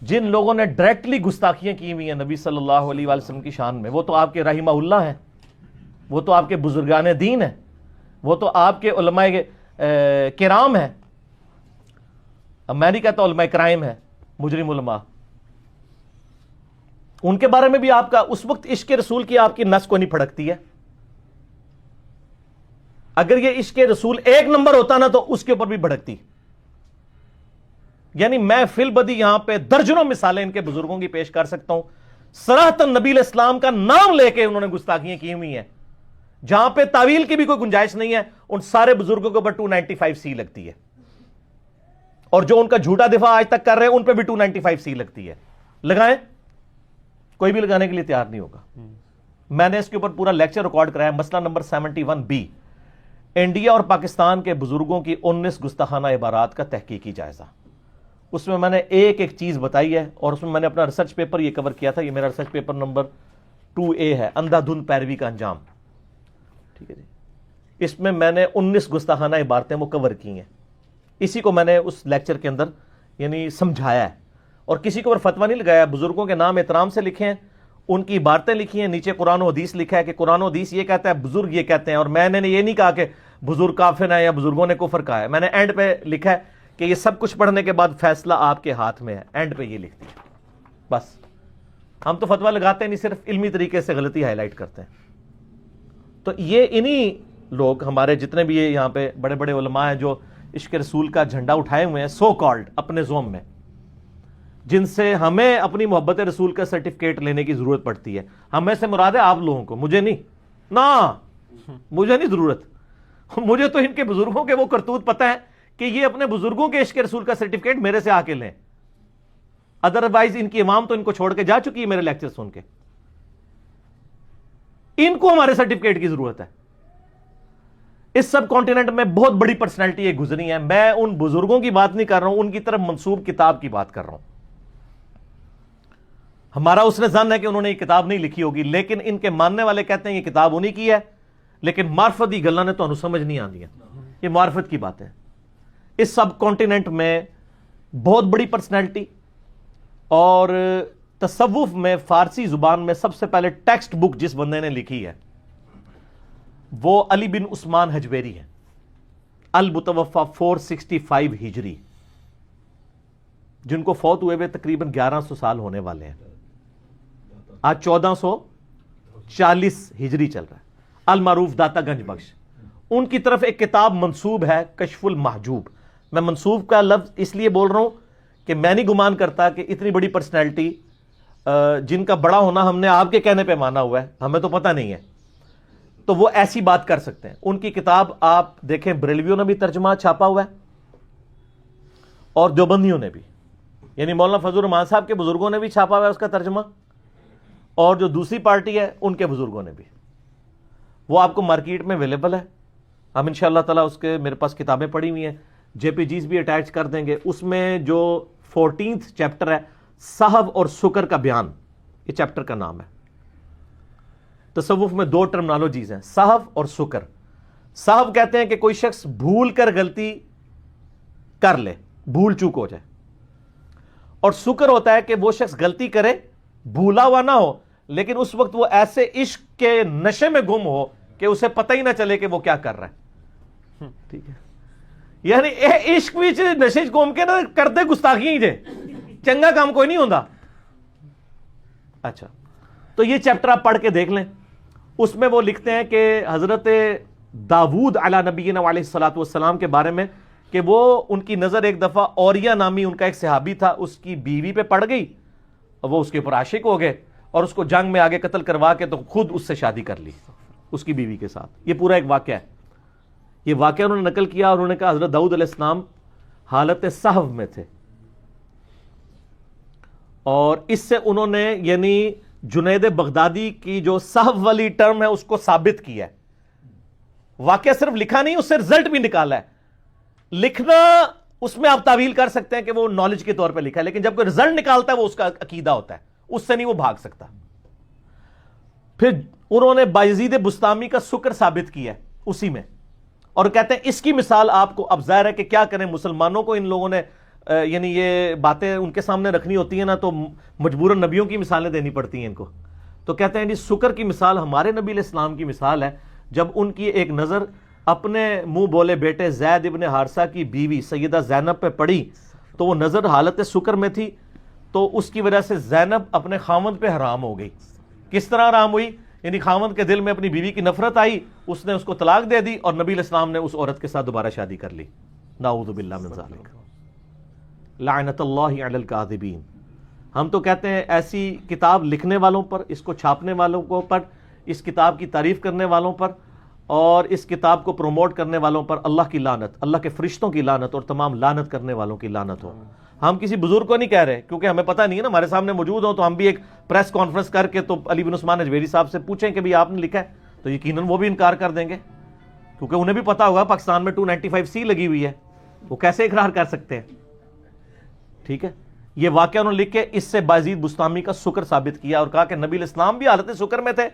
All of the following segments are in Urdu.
جن لوگوں نے ڈائریکٹلی گستاخیاں کی ہوئی ہیں نبی صلی اللہ علیہ وآلہ وسلم کی شان میں، وہ تو آپ کے رحمہ اللہ ہیں، وہ تو آپ کے بزرگان دین ہیں، وہ تو آپ کے علماء کرام ہیں. میں نہیں کہتا علماء کرائم ہے، مجرم علماء. ان کے بارے میں بھی آپ کا اس وقت عشق رسول کی آپ کی نس کو نہیں پھڑکتی ہے. اگر یہ عشق رسول ایک نمبر ہوتا نا تو اس کے اوپر بھی بھڑکتی. یعنی میں فی البدی یہاں پہ درجنوں مثالیں ان کے بزرگوں کی پیش کر سکتا ہوں. صراحتاً نبی علیہ السلام کا نام لے کے انہوں نے گستاخیاں کی ہوئی ہیں. جہاں پہ تعویل کی بھی کوئی گنجائش نہیں ہے، ان سارے بزرگوں کے اوپر 295C لگتی ہے. اور جو ان کا جھوٹا دفاع آج تک کر رہے ہیں ان پہ بھی 295C لگتی ہے. لگائیں، کوئی بھی لگانے کے لیے تیار نہیں ہوگا. میں نے اس کے اوپر پورا لیکچر ریکارڈ کرایا. مسئلہ نمبر 71B، انڈیا اور پاکستان کے بزرگوں کی 19 گستاخانہ عبارات کا تحقیقی جائزہ. اس میں میں نے ایک ایک چیز بتائی ہے، اور اس میں میں نے اپنا ریسرچ پیپر یہ کور کیا تھا. یہ میرا ریسرچ پیپر نمبر 2A ہے، اندھا دھند پیروی کا انجام. ٹھیک ہے جی. اس میں نے 19 گستاخانہ عبارتیں وہ کور کی ہیں. اسی کو میں نے اس لیکچر کے اندر یعنی سمجھایا ہے، اور کسی کو فتویٰ نہیں لگایا. بزرگوں کے نام احترام سے لکھے ہیں، ان کی عبارتیں لکھی ہیں، نیچے قرآن و حدیث لکھا ہے کہ قرآن و حدیث یہ کہتا ہے، بزرگ یہ کہتے ہیں. اور میں نے یہ نہیں کہا کہ بزرگ کافر ہیں یا بزرگوں نے کفر کہا ہے. میں نے اینڈ پہ لکھا ہے کہ یہ سب کچھ پڑھنے کے بعد فیصلہ آپ کے ہاتھ میں ہے. اینڈ پہ یہ لکھ دیا. بس ہم تو فتویٰ لگاتے نہیں، صرف علمی طریقے سے غلطی ہائی لائٹ کرتے ہیں. تو یہ انہی لوگ ہمارے جتنے بھی یہ یہاں پہ بڑے بڑے علماء ہیں جو عشق رسول کا جھنڈا اٹھائے ہوئے ہیں سو کالڈ اپنے زوم میں، جن سے ہمیں اپنی محبت رسول کا سرٹیفکیٹ لینے کی ضرورت پڑتی ہے. ہمیں سے مراد ہے آپ لوگوں کو، مجھے نہیں. مجھے نہیں ضرورت. مجھے تو ان کے بزرگوں کے وہ کرتوت پتہ ہے کہ یہ اپنے بزرگوں کے عشق رسول کا سرٹیفکیٹ میرے سے آ کے لیں. ادروائز ان کی امام تو ان کو چھوڑ کے جا چکی ہے میرے لیکچر سن کے. ان کو ہمارے سرٹیفکیٹ کی ضرورت ہے. اس سب کانٹیننٹ میں بہت بڑی پرسنالٹی ایک گزری ہے. میں ان بزرگوں کی بات نہیں کر رہا ہوں، ان کی طرف منسوب کتاب کی بات کر رہا ہوں. ہمارا اس نے ظن ہے کہ انہوں نے یہ کتاب نہیں لکھی ہوگی، لیکن ان کے ماننے والے کہتے ہیں یہ کتاب انہی کی ہے. لیکن معرفت دی گلاں نے تو سمجھ نہیں آندی ہیں. یہ معرفت کی بات ہے. اس سب کانٹیننٹ میں بہت بڑی پرسنالٹی، اور تصوف میں فارسی زبان میں سب سے پہلے ٹیکسٹ بک جس بندے نے لکھی ہے وہ علی بن عثمان حجویری ہے، المتوفی 465 ہجری، جن کو فوت ہوئے ہوئے تقریباً 1100 سال ہونے والے ہیں. آج 1440 ہجری چل رہا ہے. المعروف داتا گنج بخش، ان کی طرف ایک کتاب منسوب ہے کشف المحجوب. میں منسوب کا لفظ اس لیے بول رہا ہوں کہ میں نہیں گمان کرتا کہ اتنی بڑی پرسنالٹی جن کا بڑا ہونا ہم نے آپ کے کہنے پہ مانا ہوا ہے، ہمیں تو پتہ نہیں ہے، تو وہ ایسی بات کر سکتے ہیں. ان کی کتاب آپ دیکھیں، بریلویوں نے بھی ترجمہ چھاپا ہوا ہے اور دیوبندیوں نے بھی، یعنی مولانا فضل الرحمان صاحب کے بزرگوں نے بھی چھاپا ہوا ہے اس کا ترجمہ، اور جو دوسری پارٹی ہے ان کے بزرگوں نے بھی. وہ آپ کو مارکیٹ میں اویلیبل ہے. ہم انشاءاللہ تعالیٰ اس کے میرے پاس کتابیں پڑھی ہوئی ہیں، JPGs بھی اٹیچ کر دیں گے. اس میں جو 14th چیپٹر ہے صحو اور سکر کا بیان، یہ چیپٹر کا نام ہے. تصوف میں دو ٹرمنالوجیز ہیں، صحو اور سکر. صحو کہتے ہیں کہ کوئی شخص بھول کر غلطی کر لے، بھول چوک ہو جائے، اور سکر ہوتا ہے کہ وہ شخص غلطی کرے، بھولا ہوا نہ ہو، لیکن اس وقت وہ ایسے عشق کے نشے میں گم ہو کہ اسے پتہ ہی نہ چلے کہ وہ کیا کر رہا ہے. ٹھیک ہے، یعنی عشق بھی نشے گم کے نہ کرتے گستاخی ہی جے، چنگا کام کوئی نہیں ہوتا. اچھا، تو یہ چیپٹر آپ پڑھ کے دیکھ لیں. اس میں وہ لکھتے ہیں کہ حضرت داود علی نبینا علیہ الصلوۃ والسلام کے بارے میں کہ وہ ان کی نظر ایک دفعہ اوریا نامی ان کا ایک صحابی تھا، اس کی بیوی پہ پڑ گئی اور وہ اس کے اوپر عاشق ہو گئے، اور اس کو جنگ میں آگے قتل کروا کے تو خود اس سے شادی کر لی اس کی بیوی کے ساتھ. یہ پورا ایک واقعہ ہے. یہ واقعہ انہوں نے نقل کیا، اور انہوں نے کہا حضرت داؤد علیہ السلام حالت صحو میں تھے، اور اس سے انہوں نے یعنی جنید بغدادی کی جو صحو والی ٹرم ہے اس کو ثابت کیا ہے. واقعہ صرف لکھا نہیں، اس سے رزلٹ بھی نکالا ہے. لکھنا اس میں آپ تعویل کر سکتے ہیں کہ وہ نالج کے طور پہ لکھا ہے، لیکن جب کوئی رزلٹ نکالتا ہے وہ اس کا عقیدہ ہوتا ہے، اس سے نہیں وہ بھاگ سکتا. پھر انہوں نے بایزید بستامی کا سکر ثابت کیا ہے اسی میں، اور کہتے ہیں اس کی مثال آپ کو اب ظاہر ہے کہ کیا کریں، مسلمانوں کو ان لوگوں نے یعنی یہ باتیں ان کے سامنے رکھنی ہوتی ہیں نا تو مجبوراً نبیوں کی مثالیں دینی پڑتی ہیں ان کو. تو کہتے ہیں جی سکر کی مثال ہمارے نبی علیہ السلام کی مثال ہے. جب ان کی ایک نظر اپنے منہ بولے بیٹے زید ابن حارثہ کی بیوی سیدہ زینب پہ پڑی تو وہ نظر حالت سکر میں تھی, تو اس کی وجہ سے زینب اپنے خاوند پہ حرام ہو گئی. کس طرح حرام ہوئی؟ یعنی خاوند کے دل میں اپنی بیوی کی نفرت آئی, اس نے اس کو طلاق دے دی اور نبی علیہ السلام نے اس عورت کے ساتھ دوبارہ شادی کر لی. نعوذ باللہ من ذالک. لعنت اللہ علی الکاذبین. ہم تو کہتے ہیں ایسی کتاب لکھنے والوں پر, اس کو چھاپنے والوں کو پر, اس کتاب کی تعریف کرنے والوں پر اور اس کتاب کو پروموٹ کرنے والوں پر اللہ کی لعنت, اللہ کے فرشتوں کی لعنت اور تمام لعنت کرنے والوں کی لعنت ہو. ہم کسی بزرگ کو نہیں کہہ رہے کیونکہ ہمیں پتہ نہیں ہے نا, ہمارے سامنے موجود ہوں تو ہم بھی ایک پریس کانفرنس کر کے تو علی بن عثمان اجویری صاحب سے پوچھیں کہ بھی آپ نے لکھا ہے تو یقیناً وہ بھی انکار کر دیں گے, کیونکہ انہیں بھی پتا ہوگا پاکستان میں 295C لگی ہوئی ہے, وہ کیسے اقرار کر سکتے ہیں. ٹھیک ہے, یہ واقعہ انہوں نے لکھ کے اس سے بازید بستامی کا سکر ثابت کیا اور کہا کہ نبی علیہ السلام بھی حالت سکر میں تھے.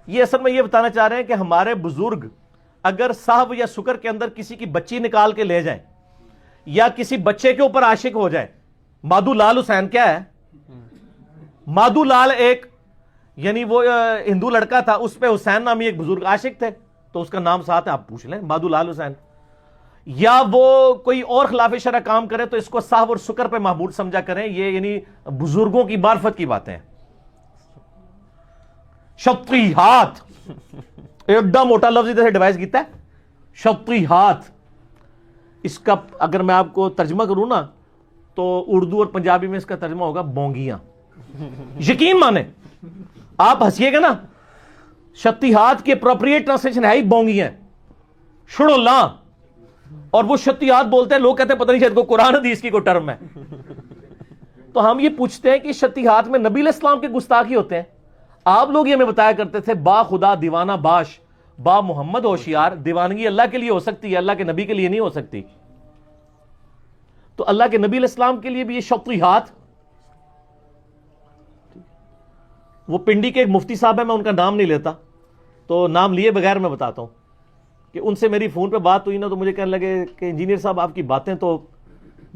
یہ اصل میں یہ بتانا چاہ رہے ہیں کہ ہمارے بزرگ اگر صحو یا سکر کے اندر کسی کی بچی نکال کے لے جائیں یا کسی بچے کے اوپر عاشق ہو جائے. مادو لال حسین کیا ہے؟ مادو لال ایک یعنی وہ ہندو لڑکا تھا, اس پہ حسین نامی ایک بزرگ عاشق تھے تو اس کا نام ساتھ ہے, آپ پوچھ لیں مادو لال حسین. یا وہ کوئی اور خلاف شرع کام کرے تو اس کو صحو اور سکر پہ معمول سمجھا کریں. یہ یعنی بزرگوں کی معرفت کی باتیں ہیں. شطیحات ایک دم موٹا لفظ ادھر سے ڈیوائز کیتا ہے, شطیحات. اس کا اگر میں آپ کو ترجمہ کروں نا تو اردو اور پنجابی میں اس کا ترجمہ ہوگا بونگیاں. یقین مانے, آپ ہنسیے گا نا, شطیحات کی اپروپریٹ ٹرانسلیشن ہے ہی بونگیاں, شڑو اللہ. اور وہ شطیحات بولتے ہیں, لوگ کہتے ہیں پتہ نہیں شاید کو قرآن حدیث کی کوئی ٹرم ہے. تو ہم یہ پوچھتے ہیں کہ شطیحات میں نبی علیہ السلام کے گستاخی ہوتے ہیں. آپ لوگ یہ ہمیں بتایا کرتے تھے با خدا دیوانہ باش با محمد ہوشیار. دیوانگی اللہ کے لیے ہو سکتی ہے, اللہ کے نبی کے لیے نہیں ہو سکتی. تو اللہ کے نبی علیہ السلام کے لیے بھی یہ شطیحات. وہ پنڈی کے ایک مفتی صاحب ہیں, میں ان کا نام نہیں لیتا, تو نام لیے بغیر میں بتاتا ہوں کہ ان سے میری فون پہ بات ہوئی نا تو مجھے کہنے لگے کہ انجینئر صاحب آپ کی باتیں تو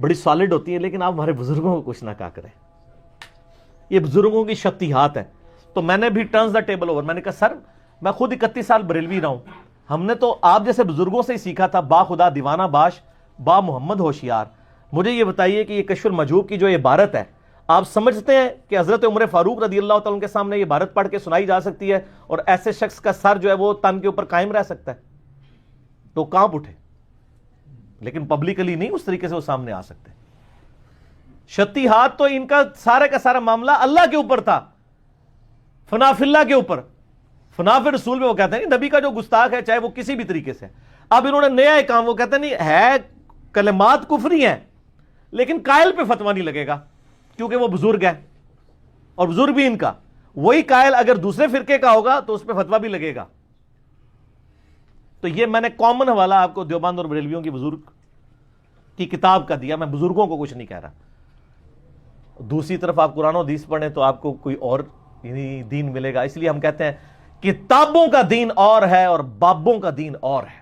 بڑی سالڈ ہوتی ہیں لیکن آپ ہمارے بزرگوں کو کچھ نہ کہا کریں, یہ بزرگوں کی شطیحات ہے. تو میں نے بھی ٹرنز دا ٹیبل اوور, میں نے کہا سر میں خود 31 سال بریلوی رہا ہوں, ہم نے تو آپ جیسے بزرگوں سے ہی سیکھا تھا با خدا دیوانہ باش با محمد ہوشیار. مجھے یہ بتائیے کہ یہ کشف المحجوب کی جو عبارت ہے, آپ سمجھتے ہیں کہ حضرت عمر فاروق رضی اللہ تعالیٰ کے سامنے یہ عبارت پڑھ کے سنائی جا سکتی ہے اور ایسے شخص کا سر جو ہے وہ تن کے اوپر قائم رہ سکتا ہے؟ تو کانپ اٹھے, لیکن پبلکلی نہیں اس طریقے سے وہ سامنے آ سکتے. شطیحات تو ان کا سارے کا سارا معاملہ اللہ کے اوپر تھا, فنا فی اللہ کے اوپر. فنا فی رسول میں وہ کہتے ہیں نبی کا جو گستاخ ہے چاہے وہ کسی بھی طریقے سے. اب انہوں نے نیا ایک کام, وہ کہتے ہیں نہیں ہے کلمات کفری ہیں لیکن قائل پہ فتویٰ نہیں لگے گا کیونکہ وہ بزرگ ہے, اور بزرگ بھی ان کا. وہی قائل اگر دوسرے فرقے کا ہوگا تو اس پہ فتویٰ بھی لگے گا. تو یہ میں نے کامن حوالہ آپ کو دیوبند اور بریلویوں کی بزرگ کی کتاب کا دیا, میں بزرگوں کو کچھ نہیں کہہ رہا. دوسری طرف آپ قرآن و حدیث پڑھیں تو آپ کو کوئی اور دین ملے گا. اس لیے ہم کہتے ہیں کتابوں کا دین اور ہے اور بابوں کا دین اور ہے.